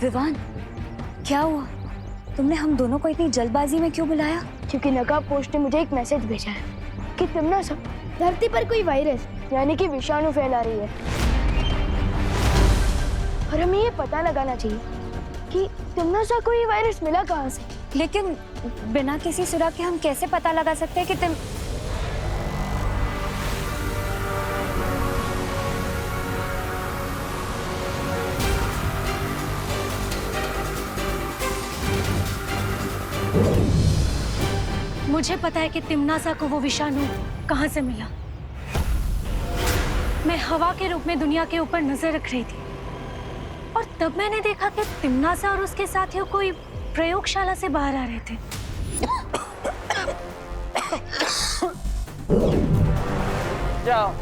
विवान, क्या हुआ? तुमने हम दोनों को इतनी जल्दबाजी में क्यों बुलाया? क्योंकि नकाब पोस्ट ने मुझे एक मैसेज भेजा है कि तिम्नासा धरती पर कोई वायरस यानी कि विषाणु फैला रही है और हमें ये पता लगाना चाहिए कि तिम्नासा को ये वायरस मिला कहाँ से। लेकिन बिना किसी सुराग के हम कैसे पता लगा सकते हैं कि मुझे पता है कि तिम्नासा को वो विषाणु कहाँ से मिला। मैं हवा के रूप में दुनिया के ऊपर नजर रख रही थी और तब मैंने देखा कि तिम्नासा और उसके साथियों कोई प्रयोगशाला से बाहर आ रहे थे। जाओ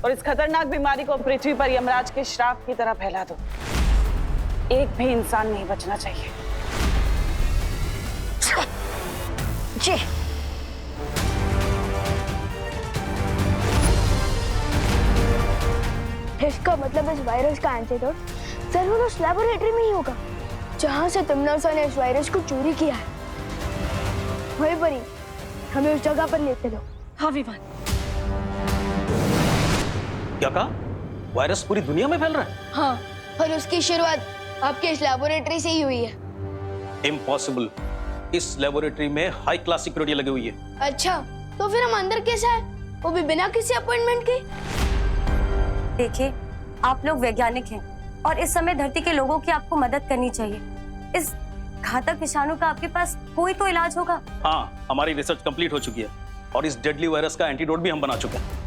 और इस खतरनाक बीमारी को पृथ्वी पर यमराज के श्राप की तरह फैला दो। एक भी इंसान नहीं बचना चाहिए। जी। इसका मतलब इस वायरस का एंटीडोट जरूर उस लैबोरेटरी में ही होगा जहां से तिम्नासा ने इस वायरस को चोरी किया है। वही परी, हमें उस जगह पर लेते दो। हाँ विवान। क्या कहा? वायरस पूरी दुनिया में फैल रहा है? हाँ, और उसकी शुरुआत आपके इस लैबोरेटरी से ही हुई है। इम्पॉसिबल। इस लैबोरेटरी में हाई क्लास सिक्योरिटी लगी हुई है। अच्छा, तो फिर हम अंदर कैसे आए? वो भी बिना किसी अपॉइंटमेंट के? देखिए, आप लोग वैज्ञानिक हैं और इस समय धरती के लोगों की आपको मदद करनी चाहिए। इस घातक विषाणु का आपके पास कोई तो इलाज होगा। हाँ, हमारी रिसर्च कंप्लीट हो चुकी है और इस डेडली वायरस का एंटीडोट भी हम बना चुके हैं।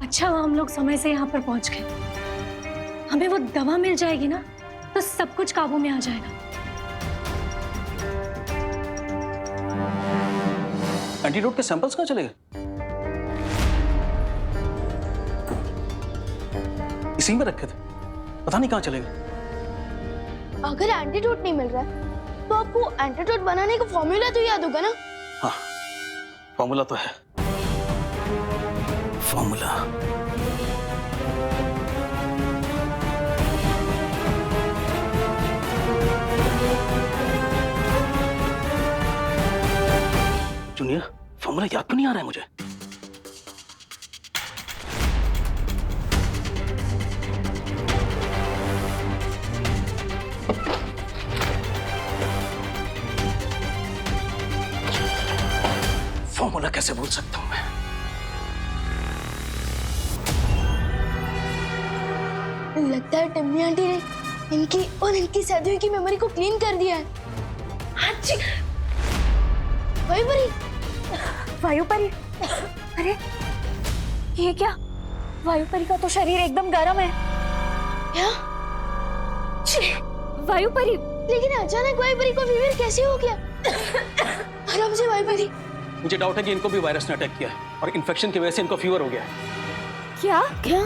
अच्छा, हम लोग समय से यहाँ पर पहुँच गए। हमें वो दवा मिल जाएगी ना, तो सब कुछ काबू में आ जाएगा। एंटीडोट के सैंपल्स कहाँ चले गए? इसी में रखे थे, पता नहीं कहाँ चले गए। अगर एंटीडोट नहीं मिल रहा है तो आपको एंटीडोट बनाने का फॉर्मूला तो याद होगा ना? हाँ, फॉर्मूला तो है। फॉर्मूला जूनियर, फॉर्मूला याद क्यों नहीं आ रहा है मुझे? फॉर्मूला कैसे भूल सकता हूं मैं? लगता है टिम्मी आंटी ने इनकी और इनकी सदियों की मेमोरी को क्लीन कर दिया है। अच्छी। वही परी, वायुपरी, अरे ये क्या? वायुपरी का तो शरीर एकदम गर्म है। क्या? वायुपरी, लेकिन अचानक वायुपरी को फीवर कैसे हो गया? आराम से वायुपरी। मुझे डाउट है कि इनको भी वायरस ने अटैक किया है और इन्फेक्शन की वजह से इनको फीवर हो गया है। क्या? क्या?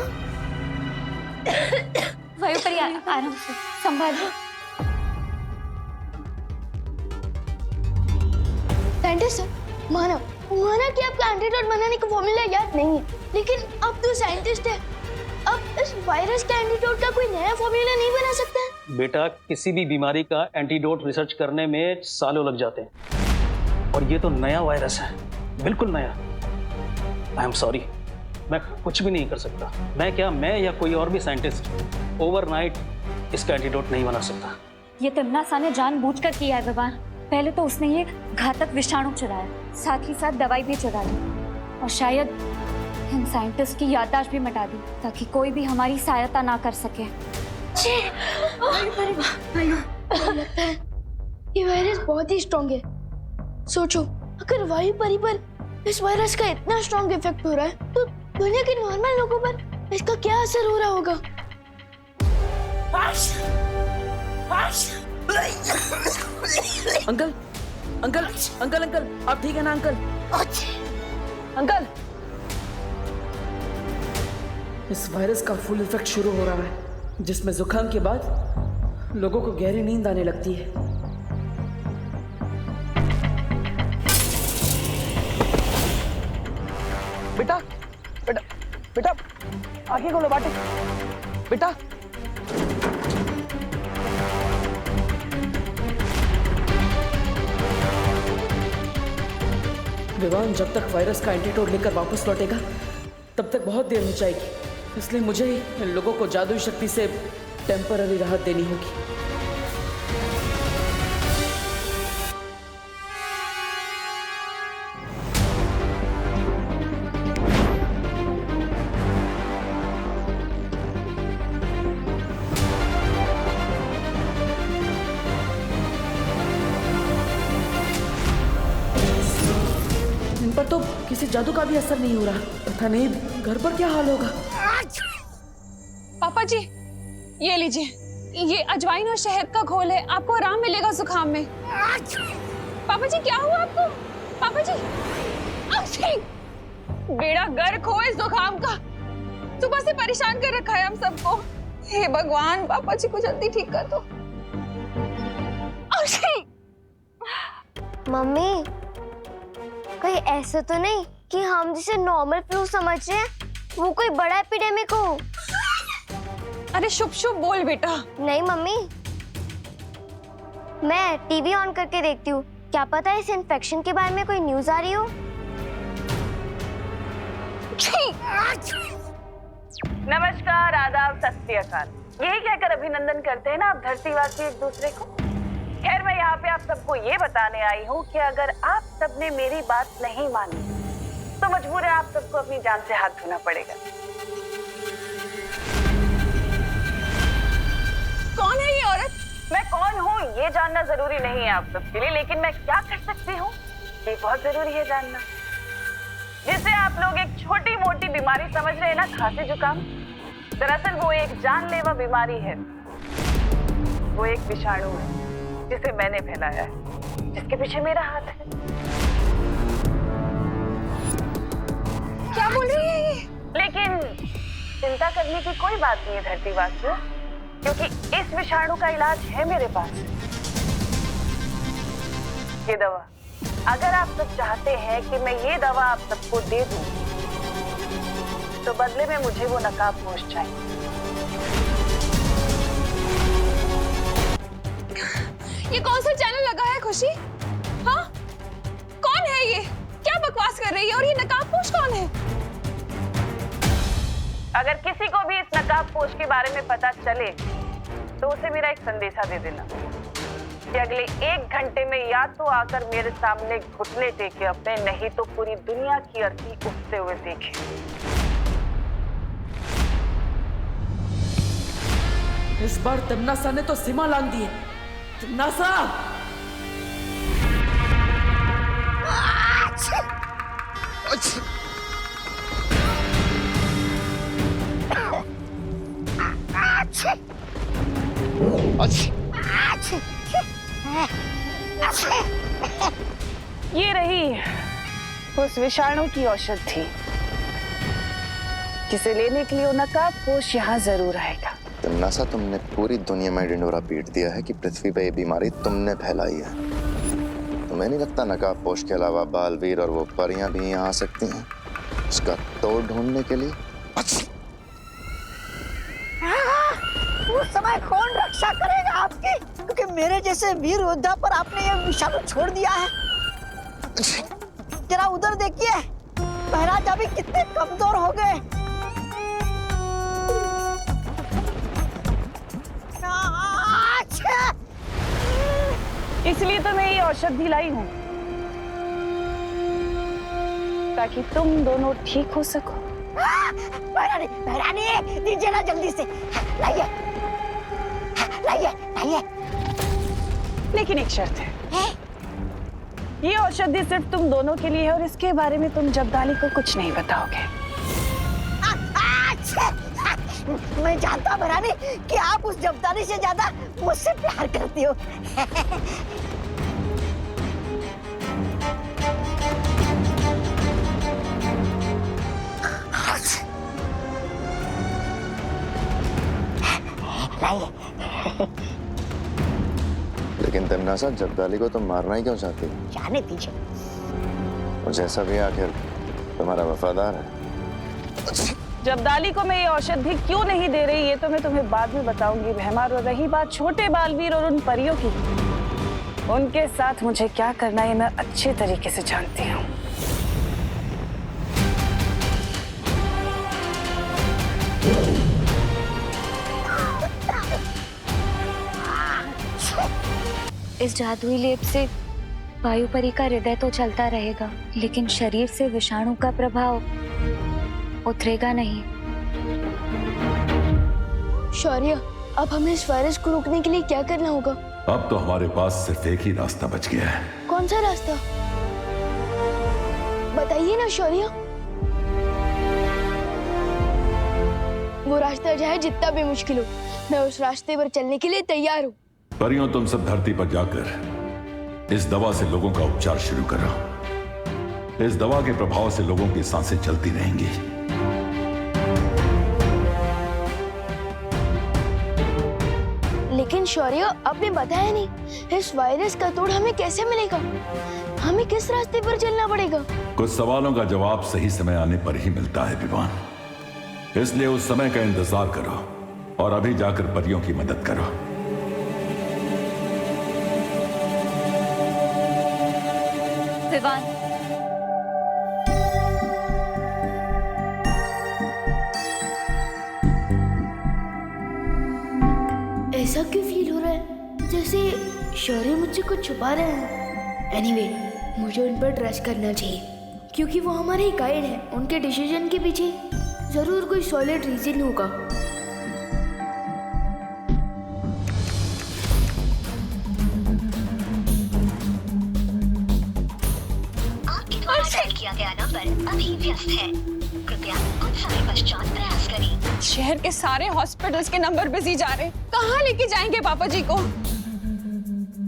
वायुपरी, आराम से संभालो। साइंटिस्ट सर, माना कि आपका एंटीडोट बनाने का फॉर्मूला याद नहीं है, लेकिन अब तो साइंटिस्ट है। अब इस वायरस के एंटीडोट का कोई नया फॉर्मूला नहीं बना सकता है? बेटा, किसी भी बीमारी का एंटीडोट रिसर्च करने में सालों लग जाते हैं और ये तो नया वायरस है, बिल्कुल नया। आई एम सॉरी, मैं कुछ भी नहीं कर सकता। मैं या कोई और भी साइंटिस्ट ओवरनाइट इसका एंटीडोट नहीं बना सकता। ये तिम्नासा ने जानबूझकर किया है विवान। पहले तो उसने ये घातक विषाणु चुराया, साथ ही साथ दवाई भी चुरा ली और शायद इन साइंटिस्ट की याददाश्त भी मिटा दी ताकि कोई भी हमारी सहायता ना कर सके। लगता है ये वायरस बहुत ही स्ट्रॉन्ग है। सोचो, अगर वायुपरी पर इस वायरस का इतना स्ट्रॉन्ग इफेक्ट हो रहा है तो दुनिया के नॉर्मल लोगों पर इसका क्या असर हो रहा होगा? अंकल अंकल अंकल अंकल, आप ठीक है ना अंकल? अंकल, इस वायरस का फुल इफेक्ट शुरू हो रहा है, जिसमें जुकाम के बाद लोगों को गहरी नींद आने लगती है। बेटा आगे खोलो बाटे बेटा। विवान जब तक वायरस का एंटीडोट लेकर वापस लौटेगा तब तक बहुत देर हो जाएगी, इसलिए मुझे ही इन लोगों को जादुई शक्ति से टेम्पररी राहत देनी होगी। इन पर तो किसी जादू का भी असर नहीं हो रहा, पता नहीं घर पर क्या हाल होगा। पापा जी ये लीजिए, ये अजवाइन और शहद का घोल है, आपको आराम मिलेगा जुकाम में। पापा जी क्या हुआ आपको? पापा जी बेड़ा गर्क हो इस जुकाम का, सुबह से परेशान कर रखा है हम सबको। हे भगवान, पापा जी को जल्दी ठीक कर दो। मम्मी कहीं ऐसा तो नहीं कि हम जिसे नॉर्मल फ्लू समझ रहे हैं वो कोई बड़ा एपिडेमिक हो? अरे शुभ शुभ बोल बेटा। नहीं मम्मी, मैं टीवी ऑन करके देखती हूँ, क्या पता इस इन्फेक्शन के बारे में कोई न्यूज आ रही हो। नमस्कार, आदाब, सत श्री अकाल, यही कहकर अभिनंदन करते हैं ना आप धरतीवासी एक दूसरे को। खैर मैं यहाँ पे आप सबको ये बताने आई हूँ कि अगर आप सबने मेरी बात नहीं मानी तो मजबूर है आप सबको अपनी जान से हाथ धोना पड़ेगा। कौन है ये औरत? मैं कौन हूँ ये जानना जरूरी नहीं है आप सबके लिए, लेकिन मैं क्या कर सकती हूँ ये बहुत जरूरी है जानना। जिसे आप लोग एक छोटी मोटी बीमारी समझ रहे हैं ना, खांसी जुकाम, दरअसल वो एक जानलेवा बीमारी है। वो एक विषाणु है जिसे मैंने फैलाया है, जिसके पीछे मेरा हाथ है। क्या बोल रही है ये? लेकिन चिंता करने की कोई बात नहीं है धरतीवासियों, क्योंकि इस विषाणु का इलाज है मेरे पास। ये दवा, अगर आप सब चाहते हैं कि मैं ये दवा आप सबको दे दूं, तो बदले में मुझे वो नकाबपोश चाहिए। ये कौन सा चैनल लगा है खुशी? हाँ, कौन है ये? क्या बकवास कर रही है? और ये नकाबपोश कौन है? अगर किसी को भी इस नकाबपोश के बारे में पता चले तो उसे मेरा एक संदेशा दे देना कि अगले 1 घंटे में या तो आकर मेरे सामने घुटने टेके अपने, नहीं तो पूरी दुनिया की अर्थी उठते हुए देखे। इस बार तमन्नासा ने तो सीमा लांघ दी है। तमन्नासा! ये रही उस विषाणु की औषधि जिसे लेने के लिए वो नकाबपोश यहाँ जरूर आएगा। तमन्नासा, तुमने पूरी दुनिया में ढिंडोरा पीट दिया है कि पृथ्वी पे ये बीमारी तुमने फैलाई है। तुम्हें नहीं लगता नकाबपोश के अलावा बालवीर और वो परियां भी यहाँ आ सकती हैं उसका तोड़ ढूंढने के लिए? उस समय कौन रक्षा करेगा आपकी, क्योंकि मेरे जैसे वीर योद्धा पर आपने ये विषाणु छोड़ दिया है। जरा उधर देखिए, महाराज अभी कितने कमजोर हो गए। इसलिए तो मैं ये औषधि लाई हूँ ताकि तुम दोनों ठीक हो सको। महारानी दीजिए ना जल्दी से, लाइए लाइए लाइए। लेकिन एक शर्त है, ये औषधि सिर्फ तुम दोनों के लिए है और इसके बारे में तुम जब्दाली को कुछ नहीं बताओगे। मैं जानता हूँ महारानी कि आप उस जब्दाली से ज्यादा मुझसे प्यार करती हो। लेकिन तमन्नासा, जब्दाली को तुम मारना ही क्यों चाहती हो? जाने दीजिए। और जैसा भी आखिर तुम्हारा वफादार है। जब्दाली को मैं ये औषधि क्यों नहीं दे रही, ये तो मैं तुम्हें बाद में बताऊंगी भैमार। और रही बात छोटे बालवीर और उन परियों की, उनके साथ मुझे क्या करना है मैं अच्छे तरीके से जानती हूँ। इस जादुई लेप से वायुपरी का हृदय तो चलता रहेगा, लेकिन शरीर से विषाणु का प्रभाव उतरेगा नहीं। शौर्य, अब हमें इस वायरस को रोकने के लिए क्या करना होगा? अब तो हमारे पास सिर्फ एक ही रास्ता बच गया है। कौन सा रास्ता? बताइए ना शौर्य। वो रास्ता चाहे जितना भी मुश्किल हो, मैं उस रास्ते पर चलने के लिए तैयार हूँ। परियों, तुम सब धरती पर जाकर इस दवा से लोगों का उपचार शुरू करो। इस दवा के प्रभाव से लोगों की सांसें चलती रहेंगी। लेकिन शौर्य, आपने बताया नहीं, इस वायरस का तोड़ हमें कैसे मिलेगा? हमें किस रास्ते पर चलना पड़ेगा? कुछ सवालों का जवाब सही समय आने पर ही मिलता है विवान, इसलिए उस समय का इंतजार करो और अभी जाकर परियों की मदद करो। विवान, ऐसा क्यों फील हो रहा है जैसे शौर्य मुझसे कुछ छुपा रहे हैं? एनीवे, मुझे उन पर ट्रस्ट करना चाहिए क्योंकि वो हमारे गाइड हैं। उनके डिसीजन के पीछे जरूर कोई सॉलिड रीजन होगा। किया गया नंबर अभी व्यस्त है, कृपया कुछ समय पश्चात प्रयास करें। शहर के सारे हॉस्पिटल्स के नंबर बिजी जा रहे, कहाँ लेके जाएंगे पापा जी को?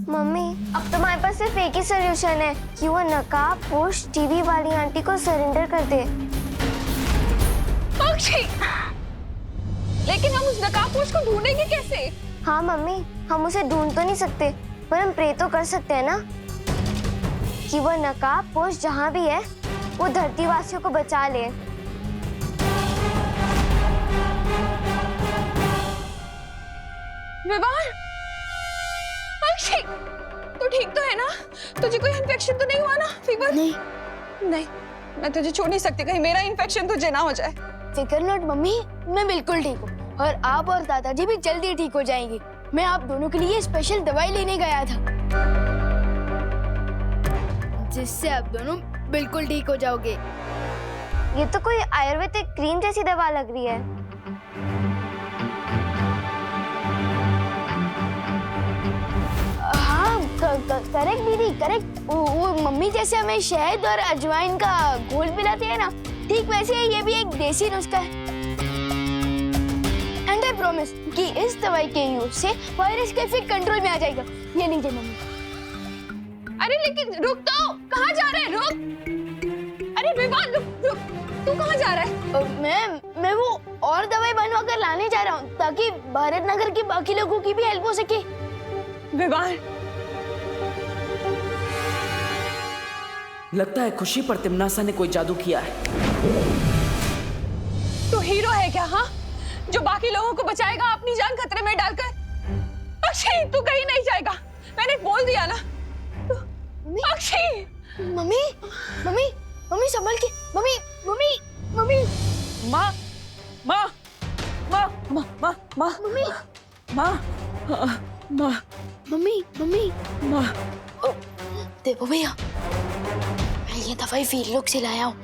मम्मी, अब तुम्हारे पास सिर्फ एक ही सोल्यूशन है कि वो नकाब पोश टीवी वाली आंटी को सरेंडर कर दे। अक्षय, लेकिन हम उस नकाबपोश को ढूंढेंगे कैसे? हाँ मम्मी, हम उसे ढूंढ तो नहीं सकते, पर हम प्रे तो कर सकते हैं ना कि वो नकाबपोश जहाँ भी है वो धरती वासियों को बचा ले। विवान, अक्षय, तू ठीक तो है ना? तुझे कोई इन्फेक्शन तो नहीं हुआ ना? फीवर? नहीं, नहीं, मैं तुझे छोड़ नहीं सकती, कहीं मेरा इन्फेक्शन तुझे ना हो जाए। फिकर नॉट मम्मी, मैं बिल्कुल ठीक हूँ और आप और दादाजी भी जल्दी ठीक हो जाएंगे। मैं आप दोनों के लिए स्पेशल दवाई लेने गया था जिससे आप दोनों बिल्कुल ठीक हो जाओगे। ये तो कोई आयुर्वेदिक क्रीम जैसी दवा लग रही है। हाँ, करेक्ट दीदी, करेक्ट। वो मम्मी जैसे हमें शहद और अजवाइन का घोल पिलाती है ना, ठीक वैसे ही ये भी एक देसी नुस्खा है। एंड आई प्रॉमिस कि इस दवाई के यूज से वायरस का इफेक्ट कंट्रोल में आ जाएगा। ये लीजिए मम्मी। अरे लेकिन रुक तो, कहाँ जा रहे हैं? रुक, अरे विवान रुक, तू कहाँ जा रहा है? मैं वो और दवाई बनवा कर लाने जा रहा हूँ ताकि भारत नगर के बाकी लोगों की भी हेल्प हो सके। विवान, लगता है खुशी पर तिमनासा ने कोई जादू किया है। तू हीरो है क्या? हाँ, जो बाकी लोगों को बचाएगा अपनी जान खतरे में डालकर? अक्षय, तू कहीं नहीं जाएगा, मैंने बोल दिया ना। अक्षय, मम्मी, मम्मी, मम्मी संभल के, मम्मी, मम्मी, मम्मी, माँ, माँ, माँ, माँ, माँ, माँ, मम्मी, माँ, माँ, मम्मी, मम्मी, माँ। देखो भैया, मैं ये दवाई फील्ड लोग से लाया हूँ।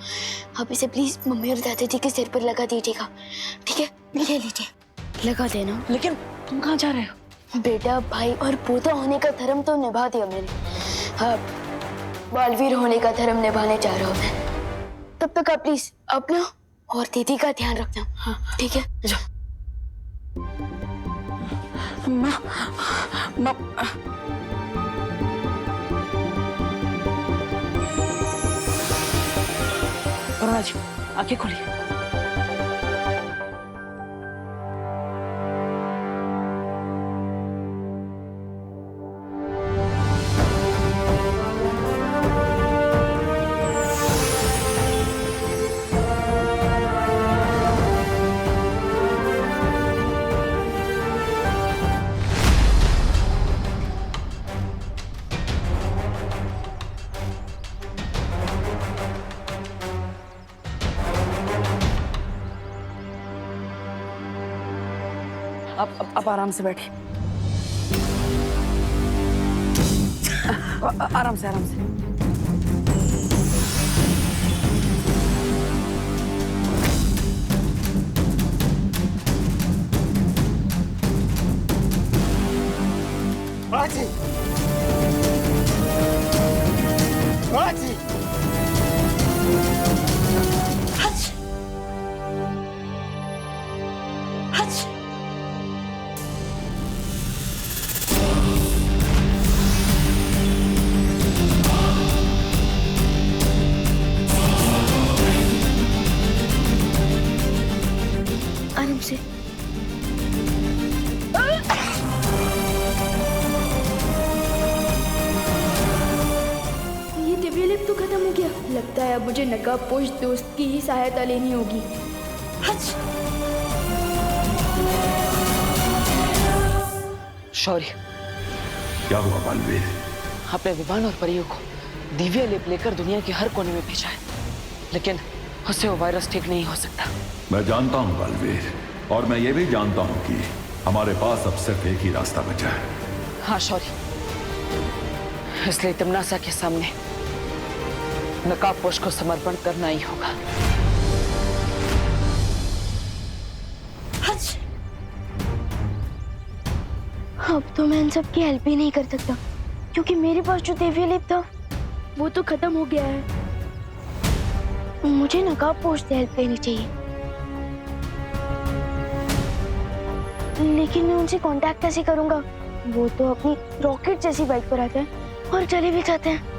आप इसे प्लीज मम्मी और दादाजी के सिर पर लगा दीजिएगा, ठीक है? ले लीजिए, लगा देना। लेकिन तुम कहाँ जा रहे हो? बेटा, भाई और पोता होने का धर्म तो निभा दिया मैंने, हाँ, बालवीर होने का धर्म निभाने जा रहा हूँ मैं। तब तक आप प्लीज अपना और दीदी का ध्यान रखना, हाँ ठीक है? माँ, माँ, अरुणा जी, आंखें खोलिए। आप आराम से बैठिए। आराम से, आराम से। बाजी, बाजी। Hutch, Hutch. आराम से। ये दिव्य लिप तो खत्म हो गया। लगता है अब मुझे नकाबपोश दोस्त की ही सहायता लेनी होगी। हच। शौर्य, क्या हुआ बालवीर? आपने विवान और परियों को दिव्य लिप लेकर दुनिया के हर कोने में भेजा है, लेकिन उससे वो वायरस ठीक नहीं हो सकता। मैं जानता हूं बालवीर, और मैं ये भी जानता हूं कि हमारे पास अब सिर्फ एक ही रास्ता बचा है। हाँ शौर्य, इसलिए तिमनासा के सामने नकाबपोश को समर्पण करना ही होगा। हच। अब तो मैं इन सब की हेल्प ही नहीं कर सकता, क्योंकि मेरे पास जो दिव्य लिप था वो तो खत्म हो गया है। मुझे नकाबपोश से हेल्प लेनी चाहिए, लेकिन मैं उनसे कांटेक्ट कैसे करूंगा? वो तो अपनी रॉकेट जैसी बाइक पर आते हैं और चले भी जाते हैं।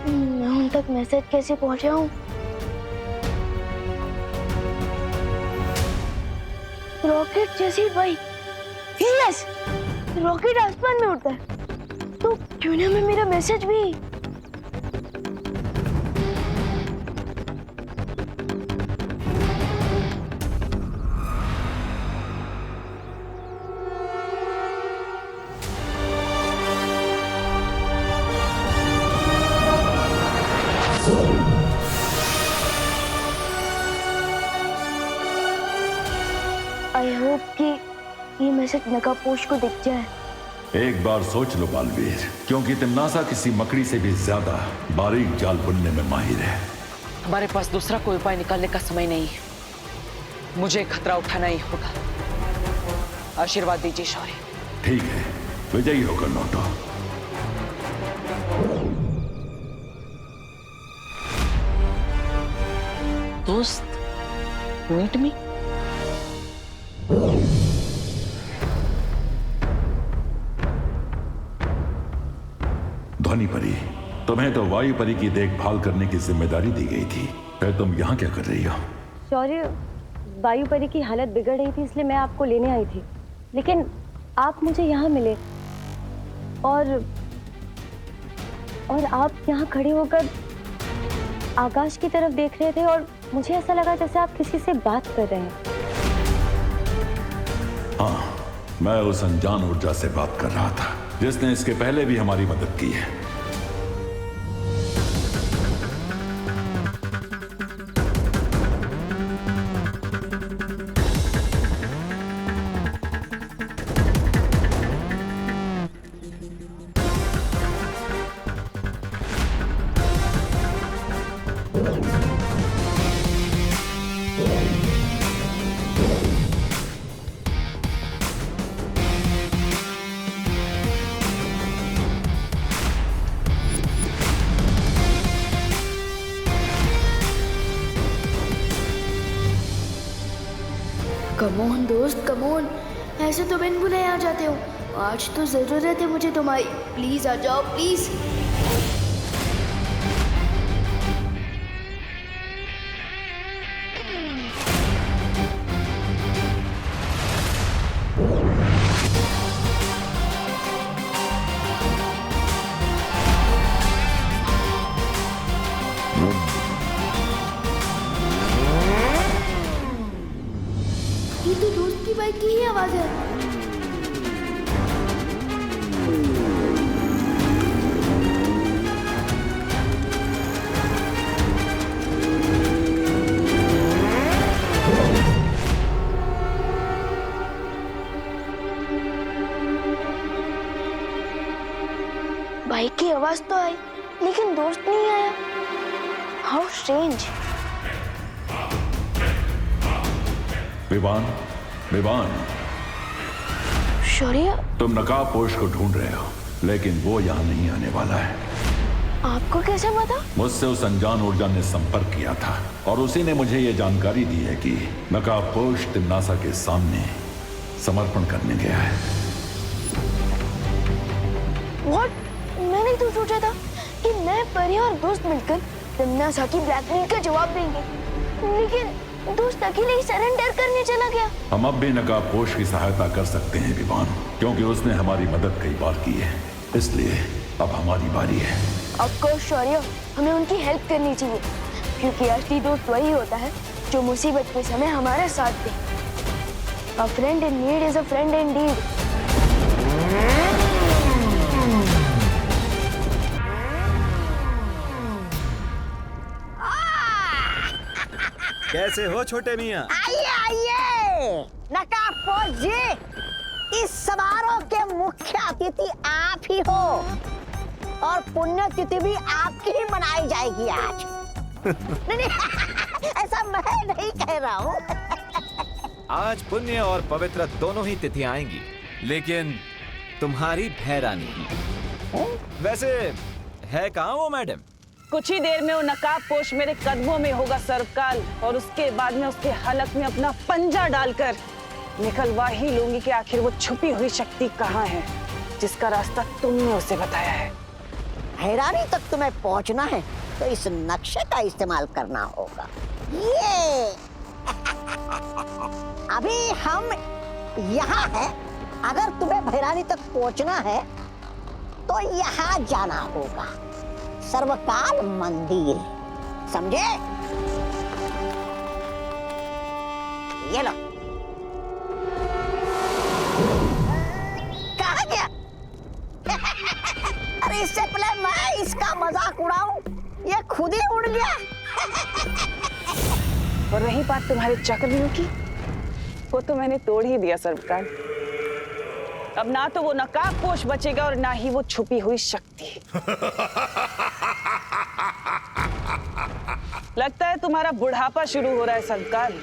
मैं उन तक मैसेज कैसे पहुंचाऊं? रॉकेट जैसी बाइक, यस, रॉकेट आसमान में उड़ता है, तो क्यों ना मैं मेरा मैसेज भी। आई होप कि ये मैसेज नकाबपोश को दिख जाए। एक बार सोच लो बालवीर, क्योंकि तिमनासा किसी मकड़ी से भी ज्यादा बारीक जाल बुनने में माहिर है। हमारे पास दूसरा कोई उपाय निकालने का समय नहीं है। मुझे खतरा उठाना ही होगा। आशीर्वाद दीजिए शौर्य। ठीक है, विजयी होकर लौटो। दोस्त, मीट मी। ध्वनि परी, तुम्हें तो वायु परी की देखभाल करने की जिम्मेदारी दी गई थी, फिर तुम यहाँ क्या कर रही हो? शौर्य, वायु परी की हालत बिगड़ रही थी, इसलिए मैं आपको लेने आई थी, लेकिन आप मुझे यहाँ मिले और आप यहाँ खड़े होकर आकाश की तरफ देख रहे थे और मुझे ऐसा लगा जैसे आप किसी से बात कर रहे हैं। हाँ, मैं उस अनजान ऊर्जा से बात कर रहा था जिसने इसके पहले भी हमारी मदद की है। कमोन दोस्त, कमोन, ऐसे तो बिन बुलाए आ जाते हो। आज तो जरूरत है मुझे तुम्हारी। प्लीज आ जाओ, प्लीज। ये तो दोस्त की बाइक की ही आवाज है। आवाज तो आई, लेकिन दोस्त नहीं आया। How strange. विवान, विवान, शौर्य, तुम नकाबपोश को ढूंढ रहे हो, लेकिन वो यहाँ नहीं आने वाला है। आपको कैसे पता? मुझसे उस अनजान ऊर्जा ने संपर्क किया था और उसी ने मुझे ये जानकारी दी है कि नकाबपोश तिम्नासा के सामने समर्पण करने गया है। What? मैंने तो सोचा था कि मैं, परी और दोस्त मिलकर तिम्नासा की ब्लैकमेल का जवाब देंगे, लेकिन दोस्त अकेले ही सरेंडर करने चला गया। हम अब भी नकाबपोश की सहायता कर सकते हैं विवान, क्योंकि उसने हमारी मदद कई बार की है, इसलिए अब हमारी बारी है। ऑफ कोर्स शौर्य, हमें उनकी हेल्प करनी चाहिए, क्योंकि असली दोस्त वही होता है जो मुसीबत के समय हमारा साथ दे। A friend in need is a friend indeed. कैसे हो छोटे मियाँ? आइए आइए नकाबपोश जी, इस समारोह के मुख्य अतिथि आप ही हो और पुण्यतिथि भी आपकी ही मनाई जाएगी आज। नहीं, ऐसा मैं नहीं कह रहा हूँ। आज पुण्य और पवित्र दोनों ही तिथियां आएंगी, लेकिन तुम्हारी भैरानी की। वैसे है कहाँ वो मैडम? कुछ ही देर में वो नकाबपोश मेरे कदमों में होगा सरकाल, और उसके बाद में उसके हलक में अपना पंजा डालकर निकलवा ही लूंगी कि आखिर वो छुपी हुई शक्ति कहाँ है जिसका रास्ता तुमने उसे बताया है। हैरानी तक तुम्हें पहुंचना है तो इस नक्शे का इस्तेमाल करना होगा। ये अभी हम यहाँ हैं, अगर तुम्हें भैरानी तक पहुंचना है तो यहाँ जाना होगा, सर्वकाल मंदिर, समझे? ये लो। कहाँ गया? अरे इससे पहले मैं इसका मजाक उड़ाऊं, ये खुद ही उड़ गया। और रही बात तुम्हारे चक्रव्यूह की, वो तो मैंने तोड़ ही दिया सरकार। अब ना तो वो नकाबपोश बचेगा और ना ही वो छुपी हुई शक्ति। लगता है तुम्हारा बुढ़ापा शुरू हो रहा है सरकार,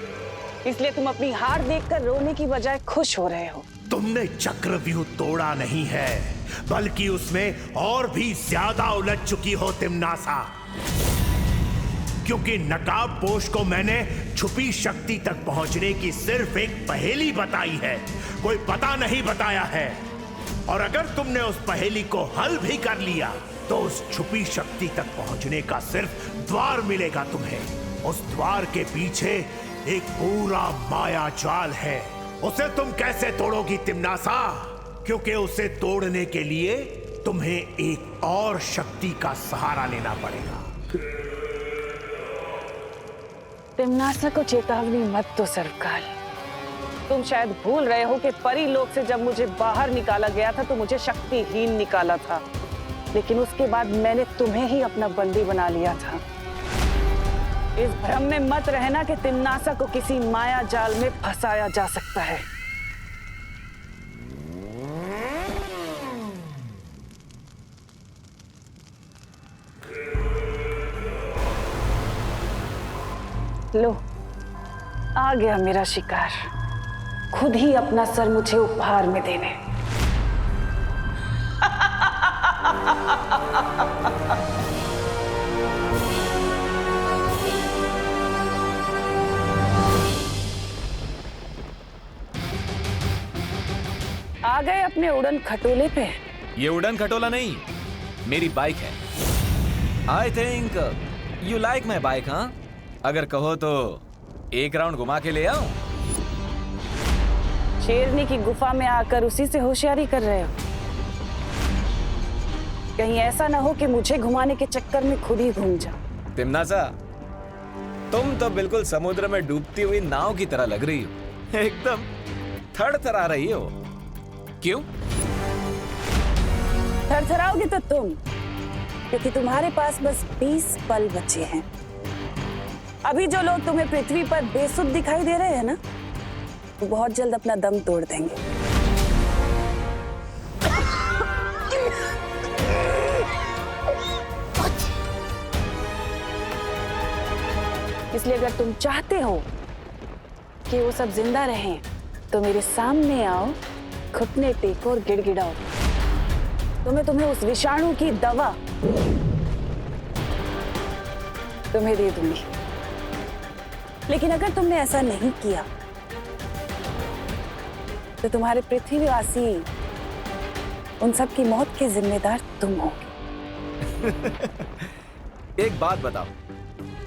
इसलिए तुम अपनी हार देखकर रोने की बजाय खुश हो रहे हो। तुमने चक्रव्यूह तोड़ा नहीं है, बल्कि उसमें और भी ज्यादा उलझ चुकी हो तिम्नासा, क्योंकि नकाबपोश को मैंने छुपी शक्ति तक पहुंचने की सिर्फ एक पहेली बताई है, कोई पता नहीं बताया है। और अगर तुमने उस पहेली को हल भी कर लिया तो उस छुपी शक्ति तक पहुंचने का सिर्फ द्वार मिलेगा तुम्हें। उस द्वार के पीछे एक पूरा माया जाल है, उसे तुम कैसे तोड़ोगी तिम्नासा? क्योंकि उसे तोड़ने के लिए तुम्हें एक और शक्ति का सहारा लेना पड़ेगा। तिम्नासा को चेतावनी मत दो सरकार। तुम शायद भूल रहे हो कि परी लोक से जब मुझे बाहर निकाला गया था तो मुझे शक्तिहीन निकाला था, लेकिन उसके बाद मैंने तुम्हें ही अपना बंदी बना लिया था। इस भ्रम में मत रहना कि तिम्नासा को किसी माया जाल में फंसाया जा सकता है। लो, आ गया मेरा शिकार, खुद ही अपना सर मुझे उपहार में देने। आ गए अपने उड़न खटोले पे। ये उड़न खटोला नहीं, मेरी बाइक है। I think you like my bike, हाँ? अगर कहो तो एक राउंड घुमा के ले आऊं? शेरनी की गुफा में आकर उसी से होशियारी कर रहे हो? कहीं ऐसा ना हो कि मुझे घुमाने के चक्कर में खुद ही घूम जाओ। तिम्नासा, तुम तो बिल्कुल समुद्र में डूबती हुई नाव की तरह लग रही हो, एकदम थरथरा रही हो। क्यों? थरथराओगे तो तुम, क्योंकि तुम्हारे पास बस 20 पल बचे हैं। अभी जो लोग तुम्हें पृथ्वी पर बेसुध दिखाई दे रहे हैं ना, वो बहुत जल्द अपना दम तोड़ देंगे। इसलिए अगर तुम चाहते हो कि वो सब जिंदा रहें तो मेरे सामने आओ, घुटने टेको और गिड़गिड़ाओ, तो मैं तुम्हें उस विषाणु की दवा तुम्हें दे दूंगी। लेकिन अगर तुमने ऐसा नहीं किया तो तुम्हारे पृथ्वीवासी उन सब की मौत के जिम्मेदार तुम होगे। एक बात बताओ,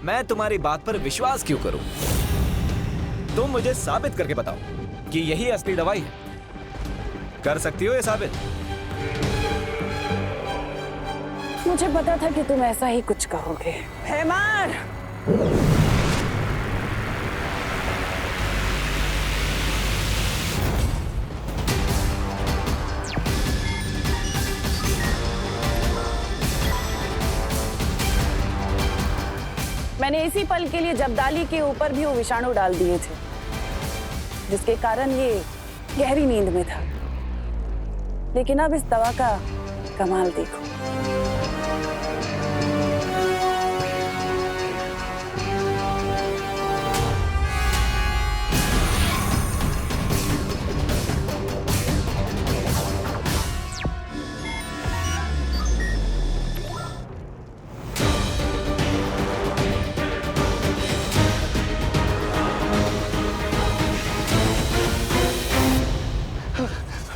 मैं तुम्हारी बात पर विश्वास क्यों करूं? तुम मुझे साबित करके बताओ कि यही असली दवाई है। कर सकती हो ये साबित? मुझे पता था कि तुम ऐसा ही कुछ कहोगे। हैमार! मैंने इसी पल के लिए जब्दाली के ऊपर भी वो विषाणु डाल दिए थे, जिसके कारण ये गहरी नींद में था। लेकिन अब इस दवा का कमाल देखो।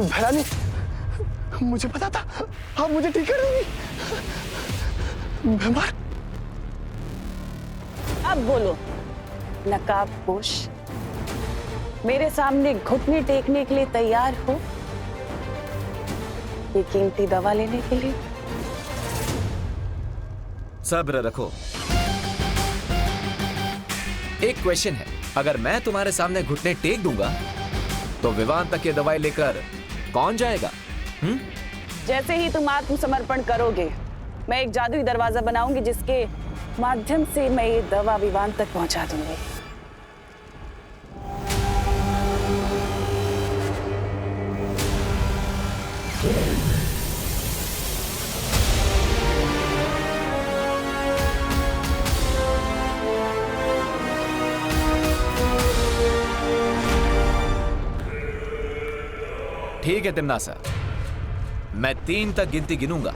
भैरानी, मुझे पता था आप मुझे ठीक कर देंगी। बीमार। अब बोलो नकाबपोश, मेरे सामने घुटने टेकने के लिए तैयार हो ये कीमती दवा लेने के लिए? सब्र रखो। एक क्वेश्चन है, अगर मैं तुम्हारे सामने घुटने टेक दूंगा तो विवान तक ये दवाई लेकर कौन जाएगा? जैसे ही तुम आत्मसमर्पण करोगे, मैं एक जादुई दरवाजा बनाऊंगी जिसके माध्यम से मैं ये दवा विवान तक पहुंचा दूंगी। ठीक है तिम्नासा, मैं 3 तक गिनती गिनूंगा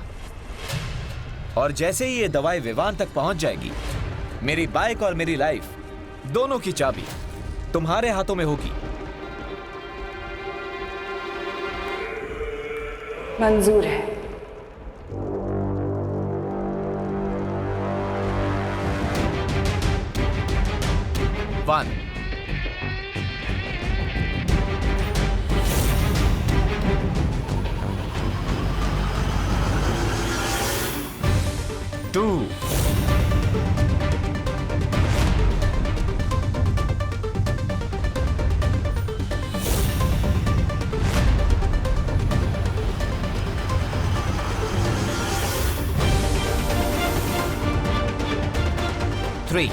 और जैसे ही ये दवाई विवान तक पहुंच जाएगी, मेरी बाइक और मेरी लाइफ दोनों की चाबी तुम्हारे हाथों में होगी। मंजूर है। वन, 2, 3,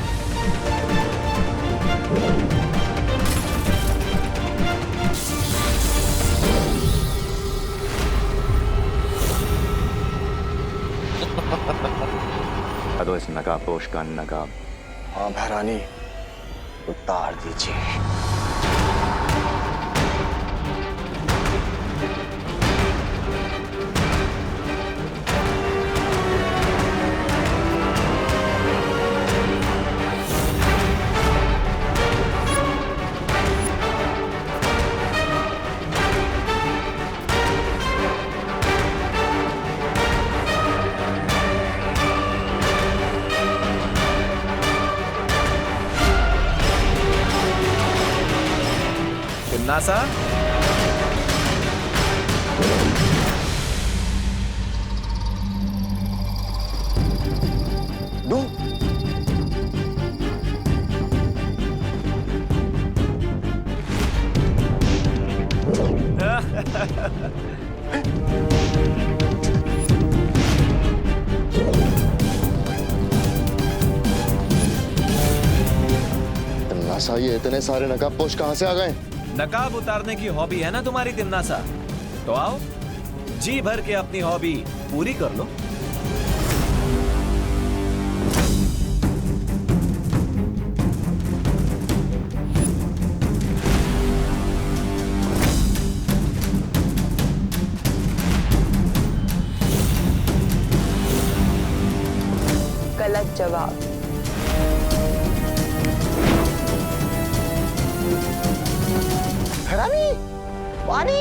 तो इस नकाबपोश का नकाब। हाँ भैरानी, उतार दीजिए। तिम्नासा, दो। तिम्नासा, ये इतने सारे नकाबपोश कहां से आ गए? नकाब उतारने की हॉबी है ना तुम्हारी तिम्नासा, तो आओ जी भर के अपनी हॉबी पूरी कर लो। जवाब। रानी, वानी,